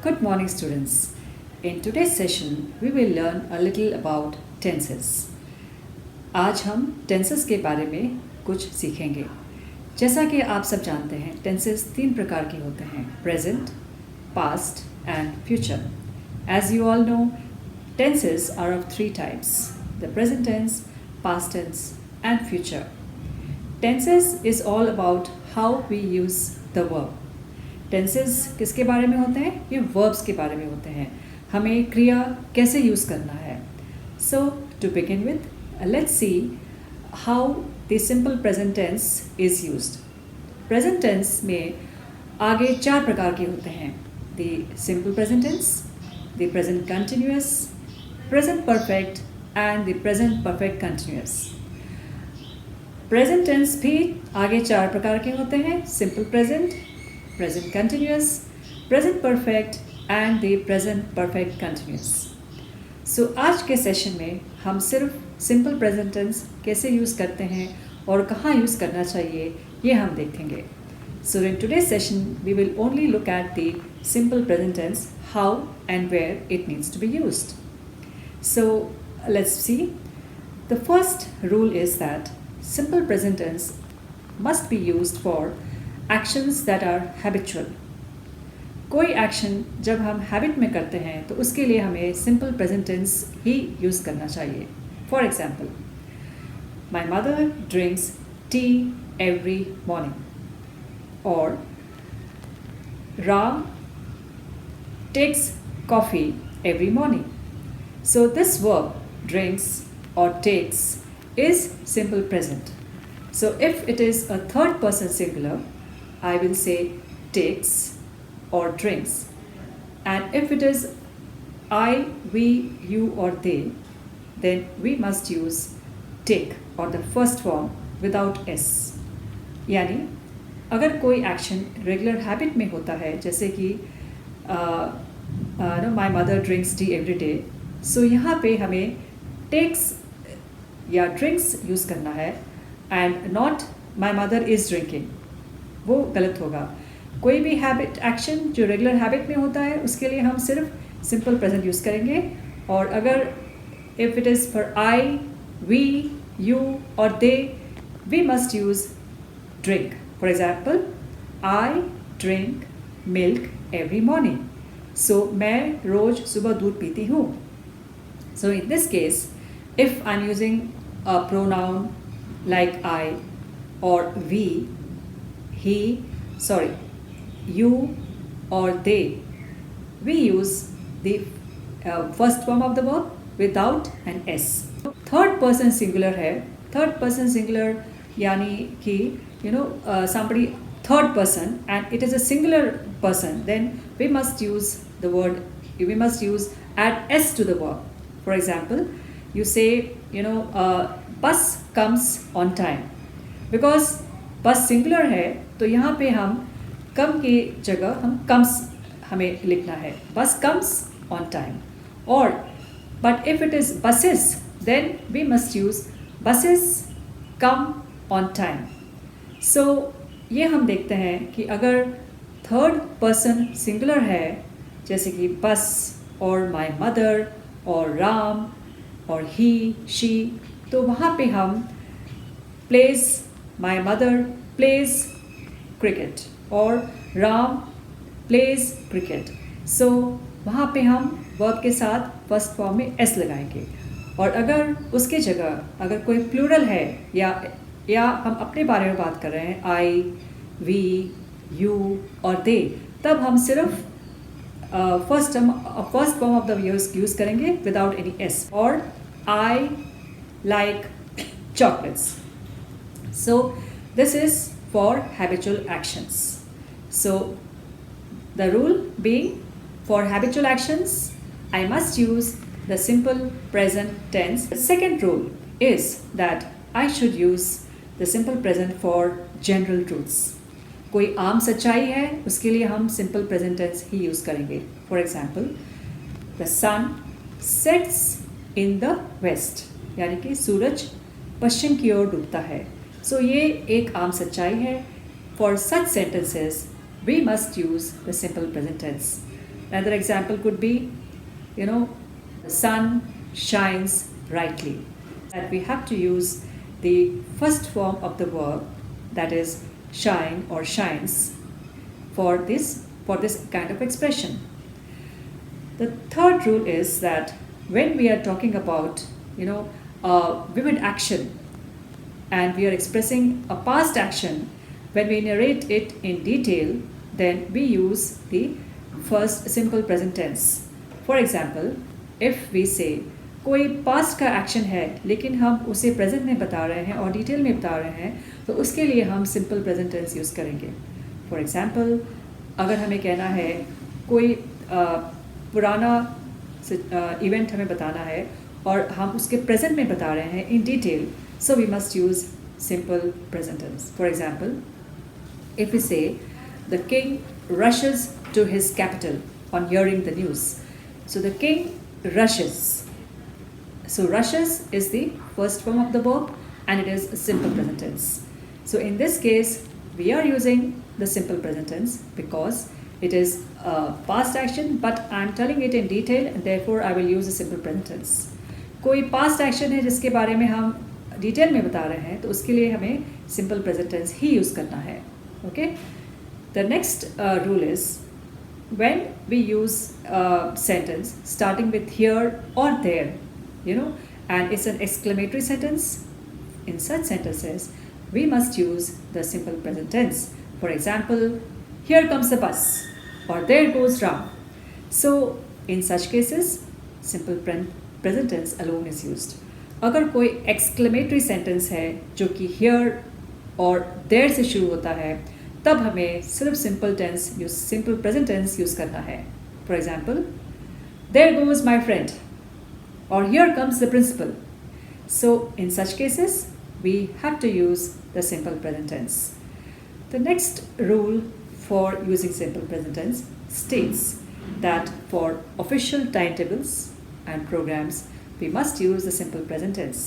Good morning, students. In today's session, we will learn a little about tenses. आज हम tenses के बारे में कुछ सीखेंगे. जैसा कि आप सब जानते हैं, tenses 3 प्रकार के होते हैं: present, past and future. As you all know, tenses are of 3 types: the present tense, past tense and future. Tenses is all about how we use the verb. Tenses किसके बारे में होते हैं? ये वर्ब्स के बारे में होते हैं. हमें क्रिया कैसे यूज़ करना है. So to begin with, let's see how the simple present tense is used. Present tense में आगे 4 प्रकार के होते हैं: the simple present tense, the present continuous, present perfect and the present perfect continuous. Present tense भी आगे 4 प्रकार के होते हैं: simple present, present continuous, present perfect and the present perfect continuous. So आज के सेशन में हम सिर्फ सिंपल प्रेजेंट टेंस कैसे यूज़ करते हैं और कहाँ यूज़ करना चाहिए ये हम देखेंगे. So in today's session we will only look at the simple present tense, how and where it needs to be used. So let's see. The first rule is that simple present tense must be used for actions that are habitual. कोई action जब हम habit में करते हैं तो उसके लिए हमें सिंपल प्रेजेंट टेंस ही यूज़ करना चाहिए. For example, my mother drinks tea every morning, और Ram takes coffee every morning. So this verb drinks और टेक्स इज simple present. So if it is a third person singular, I will say takes or drinks. And if it is I, we, you or they, then we must use take or the first form without s. यानी अगर कोई action regular habit में होता है, जैसे कि my mother drinks tea every day, so यहाँ पे हमें टेक्स या ड्रिंक्स यूज़ करना है and not my mother is drinking. वो गलत होगा. कोई भी हैबिट एक्शन जो रेगुलर हैबिट में होता है उसके लिए हम सिर्फ सिंपल प्रेजेंट यूज़ करेंगे. और अगर if it is for I, we, you और they, we must use drink. For example, I drink milk every morning. So मैं रोज़ सुबह दूध पीती हूँ. So in this case, if I am using a pronoun like I or we, he, you or they, we use the first form of the verb without an s. Third person singular है. Third person singular यानी कि somebody third person and it is a singular person, then we must use add s to the verb. For example, you say bus comes on time. Because बस singular है तो यहाँ पे हम कम की जगह हम कम्स हमें लिखना है. Bus comes on time. और but if it is buses, then we must use buses come on time. So ये हम देखते हैं कि अगर थर्ड पर्सन सिंगुलर है, जैसे कि बस और माई मदर और राम और ही, शी, तो वहाँ पे हम plays, my mother plays cricket और राम प्लेज क्रिकेट. सो वहाँ पे हम वर्ब के साथ फर्स्ट फॉर्म में एस लगाएंगे. और अगर उसके जगह अगर कोई प्लूरल है या हम अपने बारे में बात कर रहे हैं, आई, वी, यू और दे, तब हम सिर्फ first form of the use करेंगे विदाउट एनी एस. और आई like chocolates. So this is for habitual actions. So the rule being, for habitual actions I must use the simple present tense. The second rule is that I should use the simple present for general truths. कोई आम सच्चाई है उसके लिए हम simple present tense ही use करेंगे. For example, the sun sets in the west, यानी कि सूरज पश्चिम की ओर डूबता है. सो ये एक आम सच्चाई है. For such sentences we must use the simple present tense. Another example could be, the sun shines brightly. That we have to use the first form of the verb, that is shine or shines, for this kind of expression. The third rule is that when we are talking about a vivid action and we are expressing a past action, when we narrate it in detail, then we use the first simple present tense. For example, if we say कोई past का action है लेकिन हम उसे present में बता रहे हैं और डिटेल में बता रहे हैं, तो उसके लिए हम सिंपल प्रेजेंट टेंस यूज़ करेंगे. फॉर एग्जांपल, अगर हमें कहना है कोई पुराना इवेंट हमें बताना है और हम उसके प्रेजेंट में बता रहे हैं in detail, so we must use simple present tense. For example, if we say the king rushes to his capital on hearing the news. So the king rushes. So rushes is the first form of the verb and it is a simple present tense. So in this case, we are using the simple present tense because it is a past action, but I am telling it in detail and therefore I will use a simple present tense. कोई past action है जिसके बारे में हम detail में बता रहे हैं, तो उसके लिए हमें simple present tense ही यूज़ करना है. Okay? The next rule is when we use a sentence starting with here or there, and it's an exclamatory sentence, in such sentences we must use the simple present tense. For example, here comes the bus or there goes Ram. So in such cases simple present tense alone is used. अगर कोई exclamatory sentence है जो कि here और there से शुरू होता है, तब हमें सिर्फ सिंपल प्रेजेंट टेंस यूज़ करना है. For example, there goes my friend और here comes the principal. So in such cases we have to use the simple present tense. The next rule for using simple present tense states that for official timetables and programs we must use the simple present tense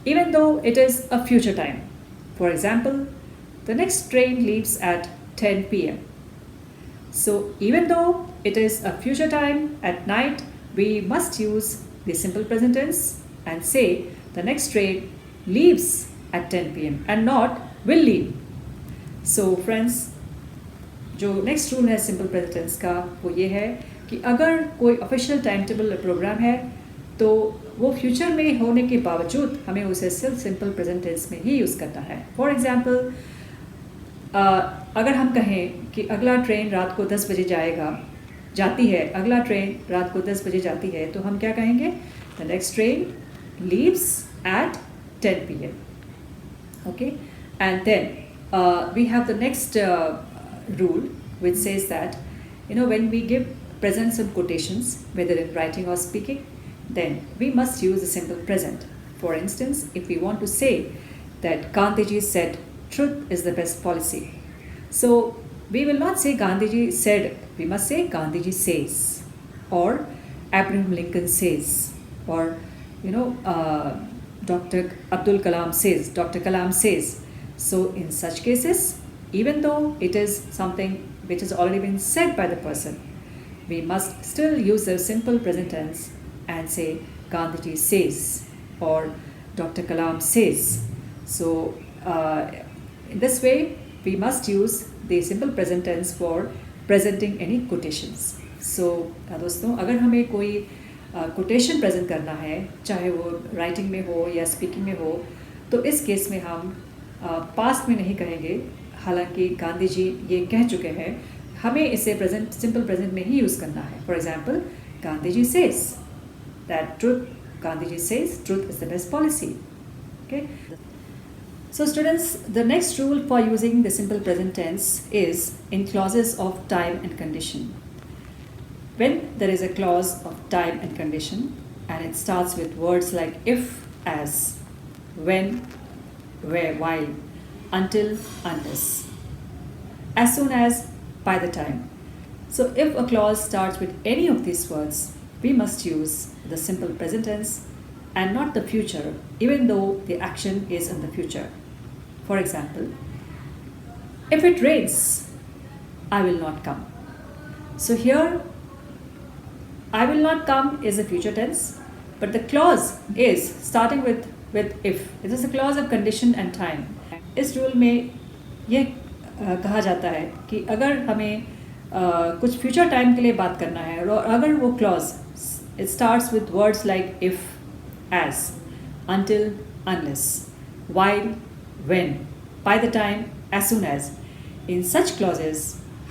even though it is a future time. For example, the next train leaves at 10 p.m. So even though it is a future time at night, we must use the simple present tense and say the next train leaves at 10 p.m. and not will leave. So friends, जो next rule है simple present tense का वो ये है कि अगर कोई official time table programme है तो वो फ्यूचर में होने के बावजूद हमें उसे सिर्फ सिंपल प्रेजेंट टेंस में ही यूज़ करना है. फॉर एग्जांपल, अगर हम कहें कि अगला ट्रेन रात को 10 बजे अगला ट्रेन रात को 10 बजे जाती है, तो हम क्या कहेंगे? The next train leaves eight 10 p.m. Okay, and then we have the next rule which says that when we give present some quotations, whether in writing or speaking, then we must use the simple present. For instance, if we want to say that Gandhiji said truth is the best policy, so we will not say Gandhiji said, we must say Gandhiji says, or Abraham Lincoln says, or Dr. Abdul Kalam says, Dr. Kalam says. So in such cases, even though it is something which has already been said by the person, we must still use the simple present tense and say Gandhiji says or Dr. Kalam says. So in this way we must use the simple present tense for presenting any quotations. So दोस्तों, अगर हमें कोई quotation present करना है, चाहे वो writing में हो या speaking में हो, तो इस केस में हम past में नहीं कहेंगे. हालांकि गांधी जी ये कह चुके हैं, हमें इसे प्रेजेंट सिंपल प्रेजेंट में ही यूज़ करना है. For example, Gandhi ji says that Gandhiji says truth is the best policy. Okay. So students, the next rule for using the simple present tense is in clauses of time and condition. When there is a clause of time and condition and it starts with words like if, as, when, where, while, until, unless, as soon as, by the time. So if a clause starts with any of these words, we must use the simple present tense and not the future, even though the action is in the future. For example, if it rains, I will not come. So here I will not come is a future tense, but the clause is starting with if. It is a clause of condition and time. इस rule में ये कहा जाता है कि अगर हमें कुछ फ्यूचर टाइम के लिए बात करना है और अगर वो clause it starts with words like if, as, until, unless, while, when, by the time, as soon as, in such clauses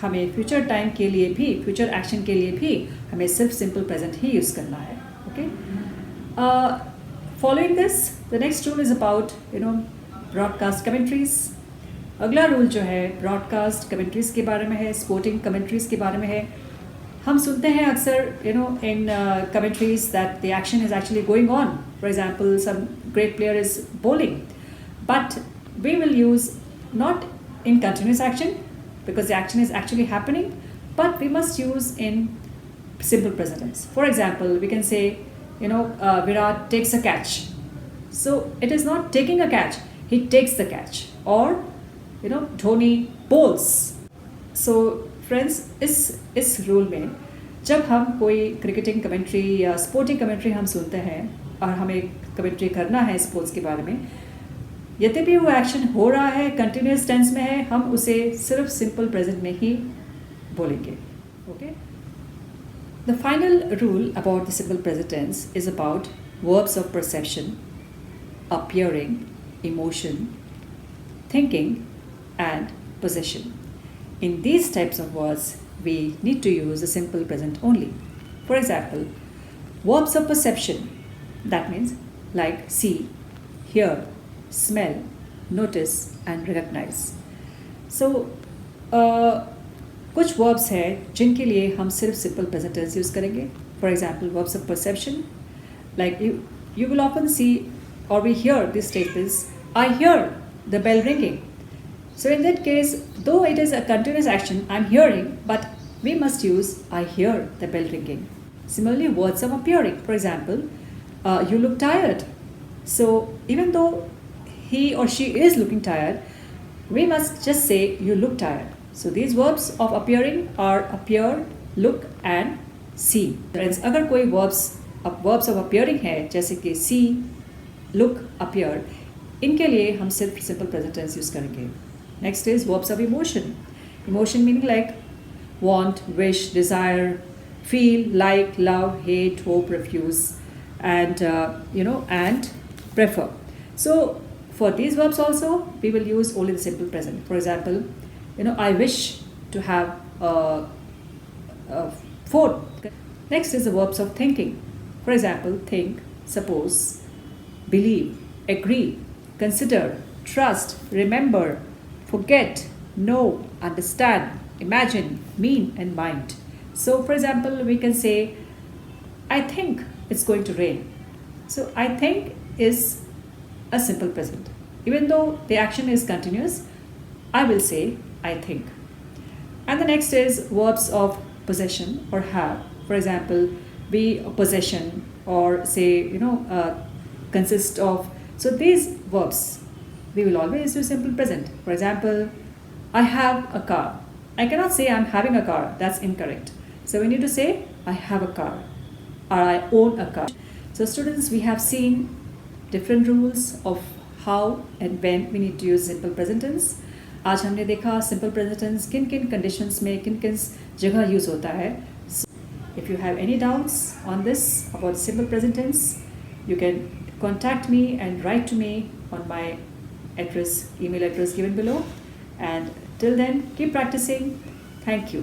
हमें फ्यूचर टाइम के लिए भी, फ्यूचर एक्शन के लिए भी हमें सिर्फ सिंपल प्रेजेंट ही यूज़ करना है. Okay, following this the next rule is about broadcast commentaries. अगला रूल जो है ब्रॉडकास्ट कमेंट्रीज के बारे में है, स्पोर्टिंग कमेंट्रीज के बारे में है. हम सुनते हैं अक्सर in commentaries that the action is actually going on. For example some great player is bowling, but we will use not in continuous action because the action is actually happening, but we must use in simple present tense. For example, we can say Virat takes a catch. So it is not taking a catch, he takes the catch. Or Dhoni bowls. So friends, इस rule में जब हम कोई cricketing commentary या sporting commentary हम सुनते हैं और हमें कमेंट्री करना है स्पोर्ट्स के बारे में, यद्यपि वो एक्शन हो रहा है, कंटिन्यूस टेंस में है, हम उसे सिर्फ सिंपल प्रेजेंट में ही बोलेंगे. Okay, the final rule about the simple present tense is about verbs of perception, appearing, emotion, thinking, and possession. In these types of words, we need to use the simple present only. For example, verbs of perception, that means like see, hear, smell, notice, and recognize. So, कुछ verbs हैं जिनके लिए हम सिर्फ simple present tense use करेंगे. For example, verbs of perception, like you will often see or we hear these statements, I hear the bell ringing. So in that case, though it is a continuous action, I'm hearing, but we must use I hear the bell ringing. Similarly, words of appearing. For example, you look tired. So even though he or she is looking tired, we must just say you look tired. So these verbs of appearing are appear, look, and see. Friends, अगर कोई verbs of appearing है, जैसे कि see, look, appear, इनके लिए हम सिर्फ simple present tense use करेंगे. Next is verbs of emotion. Emotion meaning like want, wish, desire, feel, like, love, hate, hope, refuse, and and prefer. So for these verbs also we will use only the simple present. For example, I wish to have a phone. Next is the verbs of thinking. For example, think, suppose, believe, agree, consider, trust, remember, forget, know, understand, imagine, mean, and mind. So for example, we can say I think it's going to rain. So I think is a simple present. Even though the action is continuous, I will say I think. And the next is verbs of possession or have. For example, be a possession or say consist of. So these verbs we will always use simple present. For example, I have a car. I cannot say I'm having a car. That's incorrect. So we need to say I have a car or I own a car. So students, we have seen different rules of how and when we need to use simple present tense. आज हमने देखा simple present tense किन किन conditions में किन किन जगह use होता है. So if you have any doubts on this about simple present tense, you can contact me and write to me on my email address given below. And till then, keep practicing. Thank you.